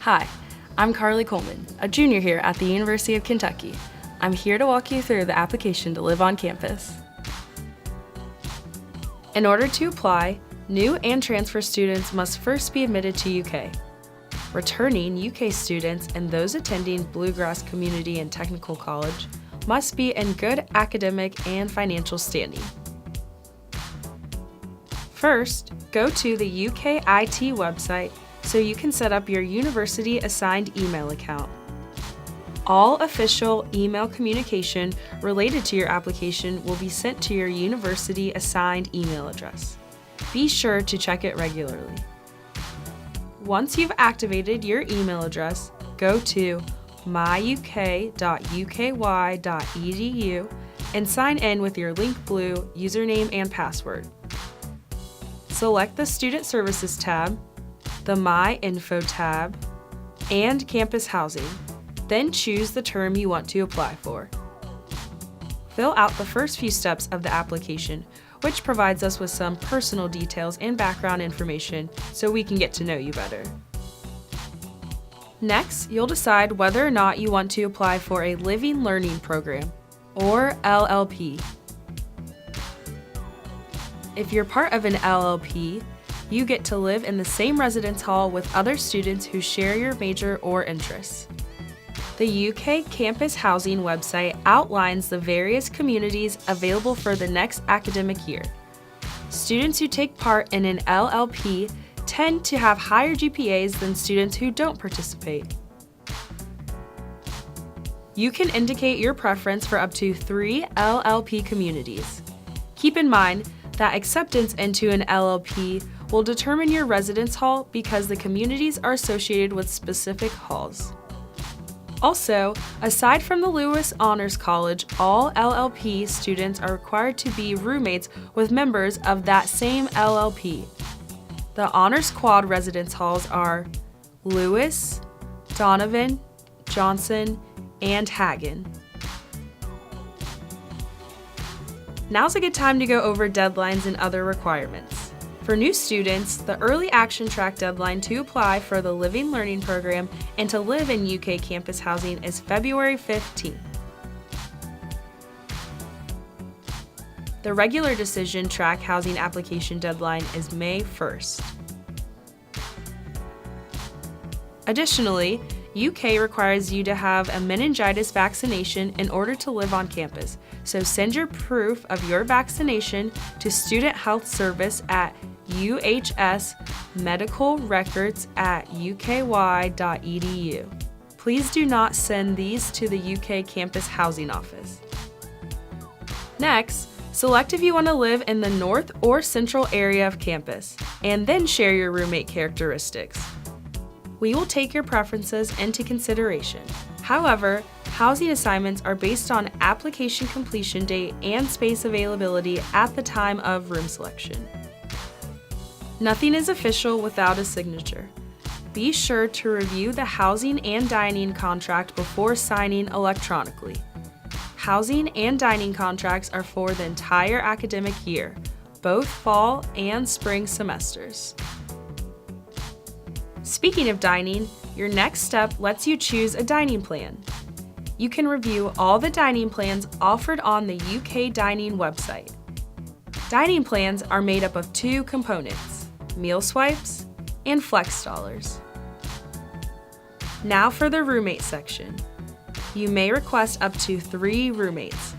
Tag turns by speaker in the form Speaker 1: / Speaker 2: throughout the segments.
Speaker 1: Hi, I'm Carly Coleman, a junior here at the University of Kentucky. I'm here to walk you through the application to live on campus. In order to apply, new and transfer students must first be admitted to UK. Returning UK students and those attending Bluegrass Community and Technical College must be in good academic and financial standing. First, go to the UK IT website so you can set up your university-assigned email account. All official email communication related to your application will be sent to your university-assigned email address. Be sure to check it regularly. Once you've activated your email address, go to myuk.uky.edu and sign in with your Link Blue username and password. Select the Student Services tab, the My Info tab, and Campus Housing. Then choose the term you want to apply for. Fill out the first few steps of the application, which provides us with some personal details and background information so we can get to know you better. Next, you'll decide whether or not you want to apply for a Living Learning Program, or LLP. If you're part of an LLP, you get to live in the same residence hall with other students who share your major or interests. The UK Campus Housing website outlines the various communities available for the next academic year. Students who take part in an LLP tend to have higher GPAs than students who don't participate. You can indicate your preference for up to 3 LLP communities. Keep in mind that acceptance into an LLP will determine your residence hall because the communities are associated with specific halls. Also, aside from the Lewis Honors College, all LLP students are required to be roommates with members of that same LLP. The Honors Quad residence halls are Lewis, Donovan, Johnson, and Hagen. Now's a good time to go over deadlines and other requirements. For new students, the Early Action Track deadline to apply for the Living Learning Program and to live in UK campus housing is February 15th. The Regular Decision Track housing application deadline is May 1st. Additionally, UK requires you to have a meningitis vaccination in order to live on campus, so send your proof of your vaccination to Student Health Service at uhsmedicalrecords@uky.edu. Please do not send these to the UK Campus Housing Office. Next, select if you want to live in the north or central area of campus, and then share your roommate characteristics. We will take your preferences into consideration. However, housing assignments are based on application completion date and space availability at the time of room selection. Nothing is official without a signature. Be sure to review the housing and dining contract before signing electronically. Housing and dining contracts are for the entire academic year, both fall and spring semesters. Speaking of dining, your next step lets you choose a dining plan. You can review all the dining plans offered on the UK Dining website. Dining plans are made up of 2 components: meal swipes and flex dollars. Now for the roommate section. You may request up to 3 roommates.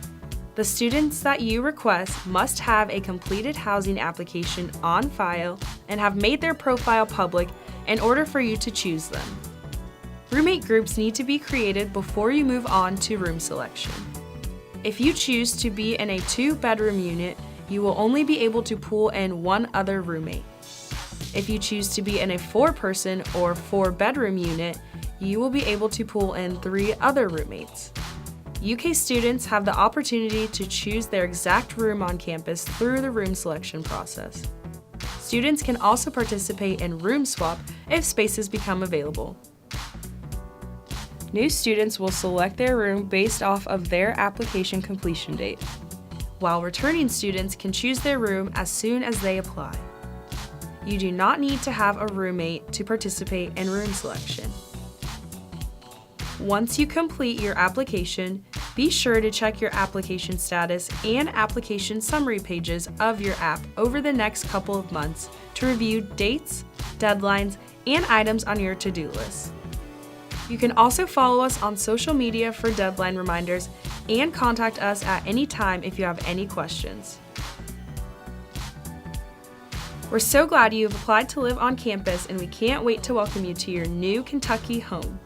Speaker 1: The students that you request must have a completed housing application on file and have made their profile public in order for you to choose them. Roommate groups need to be created before you move on to room selection. If you choose to be in a 2-bedroom unit, you will only be able to pull in 1 other roommate. If you choose to be in a 4-person or 4-bedroom unit, you will be able to pull in 3 other roommates. UK students have the opportunity to choose their exact room on campus through the room selection process. Students can also participate in room swap if spaces become available. New students will select their room based off of their application completion date, while returning students can choose their room as soon as they apply. You do not need to have a roommate to participate in room selection. Once you complete your application, be sure to check your application status and application summary pages of your app over the next couple of months to review dates, deadlines, and items on your to-do list. You can also follow us on social media for deadline reminders and contact us at any time if you have any questions. We're so glad you have applied to live on campus, and we can't wait to welcome you to your new Kentucky home.